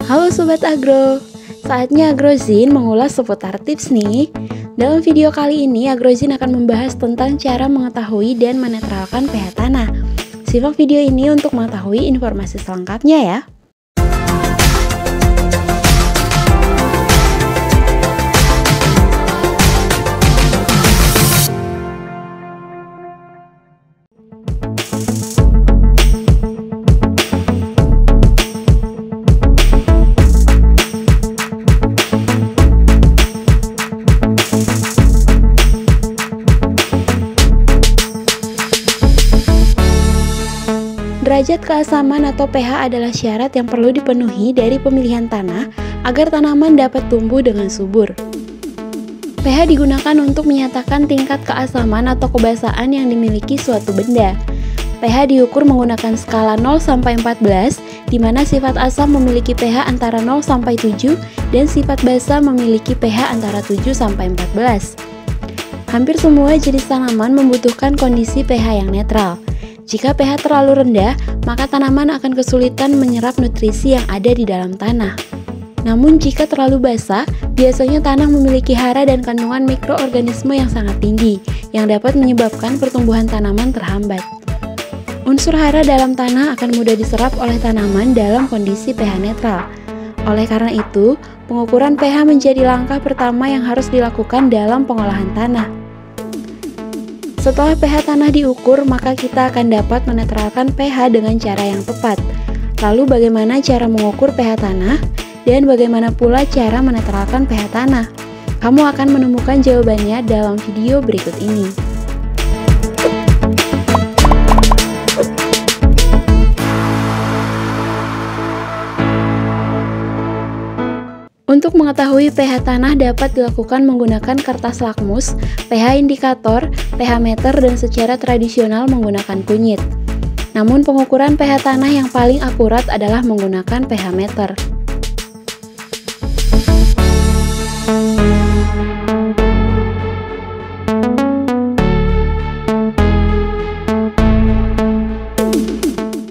Halo Sobat Agro, saatnya Agrozin mengulas seputar tips nih. Dalam video kali ini, Agrozin akan membahas tentang cara mengetahui dan menetralkan pH tanah. Simak video ini untuk mengetahui informasi selengkapnya ya. Derajat keasaman atau pH adalah syarat yang perlu dipenuhi dari pemilihan tanah agar tanaman dapat tumbuh dengan subur. pH digunakan untuk menyatakan tingkat keasaman atau kebasahan yang dimiliki suatu benda. pH diukur menggunakan skala 0 sampai 14, di mana sifat asam memiliki pH antara 0 sampai 7 dan sifat basa memiliki pH antara 7 sampai 14. Hampir semua jenis tanaman membutuhkan kondisi pH yang netral. Jika pH terlalu rendah, maka tanaman akan kesulitan menyerap nutrisi yang ada di dalam tanah. Namun jika terlalu basah, biasanya tanah memiliki hara dan kandungan mikroorganisme yang sangat tinggi, yang dapat menyebabkan pertumbuhan tanaman terhambat. Unsur hara dalam tanah akan mudah diserap oleh tanaman dalam kondisi pH netral. Oleh karena itu, pengukuran pH menjadi langkah pertama yang harus dilakukan dalam pengolahan tanah. Setelah pH tanah diukur, maka kita akan dapat menetralkan pH dengan cara yang tepat. Lalu bagaimana cara mengukur pH tanah? Dan bagaimana pula cara menetralkan pH tanah? Kamu akan menemukan jawabannya dalam video berikut ini. Untuk mengetahui pH tanah dapat dilakukan menggunakan kertas lakmus, pH indikator, pH meter, dan secara tradisional menggunakan kunyit. Namun pengukuran pH tanah yang paling akurat adalah menggunakan pH meter.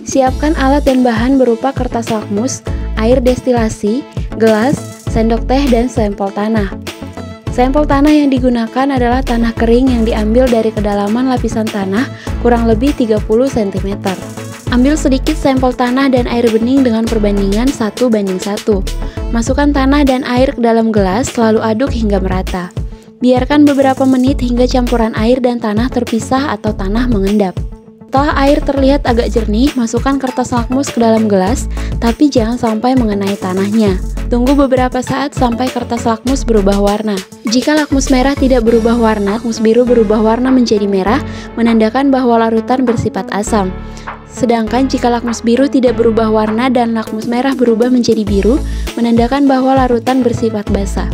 Siapkan alat dan bahan berupa kertas lakmus, air destilasi, gelas, sendok teh, dan sampel tanah. Sampel tanah yang digunakan adalah tanah kering yang diambil dari kedalaman lapisan tanah kurang lebih 30 cm. Ambil sedikit sampel tanah dan air bening dengan perbandingan 1:1. Masukkan tanah dan air ke dalam gelas, lalu aduk hingga merata. Biarkan beberapa menit hingga campuran air dan tanah terpisah atau tanah mengendap. Setelah air terlihat agak jernih, masukkan kertas lakmus ke dalam gelas, tapi jangan sampai mengenai tanahnya. Tunggu beberapa saat sampai kertas lakmus berubah warna. Jika lakmus merah tidak berubah warna, lakmus biru berubah warna menjadi merah, menandakan bahwa larutan bersifat asam. Sedangkan jika lakmus biru tidak berubah warna dan lakmus merah berubah menjadi biru, menandakan bahwa larutan bersifat basa.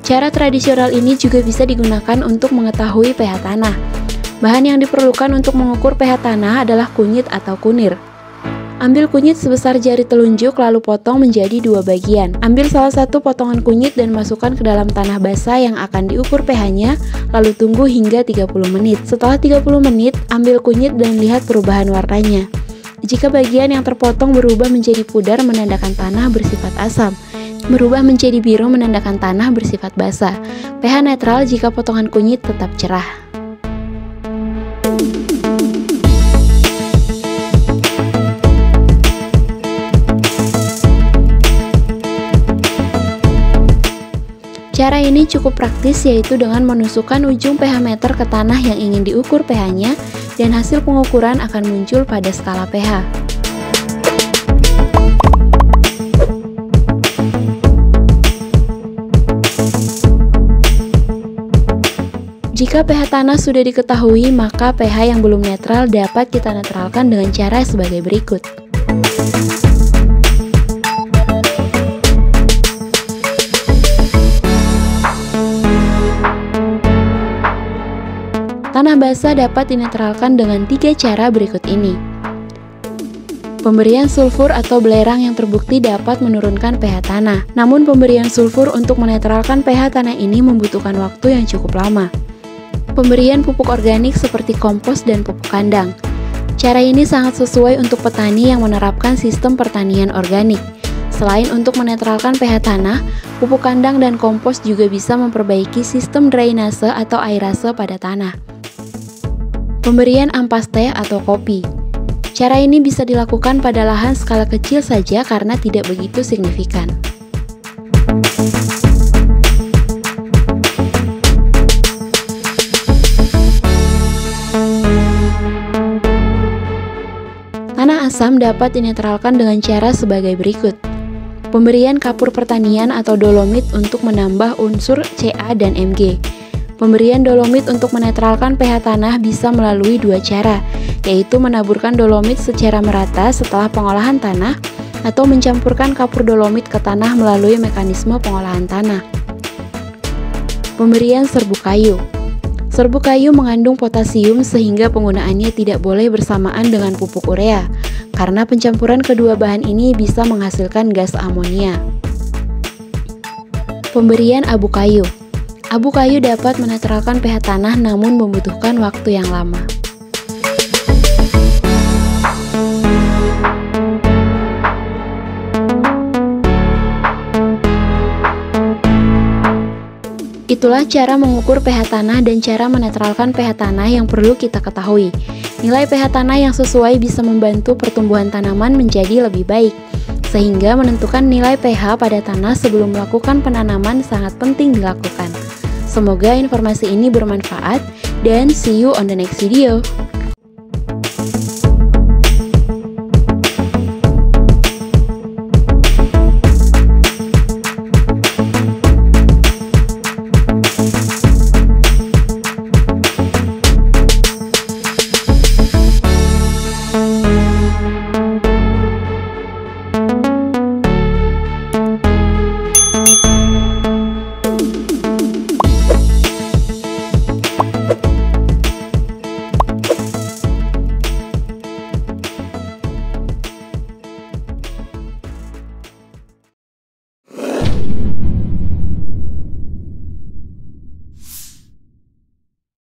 Cara tradisional ini juga bisa digunakan untuk mengetahui pH tanah. Bahan yang diperlukan untuk mengukur pH tanah adalah kunyit atau kunir. Ambil kunyit sebesar jari telunjuk lalu potong menjadi 2 bagian. Ambil salah satu potongan kunyit dan masukkan ke dalam tanah basah yang akan diukur pH-nya, lalu tunggu hingga 30 menit. Setelah 30 menit, ambil kunyit dan lihat perubahan warnanya. Jika bagian yang terpotong berubah menjadi pudar menandakan tanah bersifat asam. Berubah menjadi biru menandakan tanah bersifat basah. pH netral jika potongan kunyit tetap cerah. Cara ini cukup praktis, yaitu dengan menusukkan ujung pH meter ke tanah yang ingin diukur pH-nya, dan hasil pengukuran akan muncul pada skala pH. Jika pH tanah sudah diketahui, maka pH yang belum netral dapat kita netralkan dengan cara sebagai berikut. Tanah basah dapat dinetralkan dengan 3 cara berikut ini. Pemberian sulfur atau belerang yang terbukti dapat menurunkan pH tanah. Namun pemberian sulfur untuk menetralkan pH tanah ini membutuhkan waktu yang cukup lama. Pemberian pupuk organik seperti kompos dan pupuk kandang. Cara ini sangat sesuai untuk petani yang menerapkan sistem pertanian organik. Selain untuk menetralkan pH tanah, pupuk kandang dan kompos juga bisa memperbaiki sistem drainase atau airase pada tanah. Pemberian ampas teh atau kopi. Cara ini bisa dilakukan pada lahan skala kecil saja karena tidak begitu signifikan. Tanah asam dapat dinetralkan dengan cara sebagai berikut. Pemberian kapur pertanian atau dolomit untuk menambah unsur Ca dan Mg. Pemberian dolomit untuk menetralkan pH tanah bisa melalui dua cara, yaitu menaburkan dolomit secara merata setelah pengolahan tanah atau mencampurkan kapur dolomit ke tanah melalui mekanisme pengolahan tanah. Pemberian serbuk kayu. Serbuk kayu mengandung potasium sehingga penggunaannya tidak boleh bersamaan dengan pupuk urea, karena pencampuran kedua bahan ini bisa menghasilkan gas amonia. Pemberian abu kayu. Abu kayu dapat menetralkan pH tanah namun membutuhkan waktu yang lama. Itulah cara mengukur pH tanah dan cara menetralkan pH tanah yang perlu kita ketahui. Nilai pH tanah yang sesuai bisa membantu pertumbuhan tanaman menjadi lebih baik, sehingga menentukan nilai pH pada tanah sebelum melakukan penanaman sangat penting dilakukan. Semoga informasi ini bermanfaat dan see you on the next video.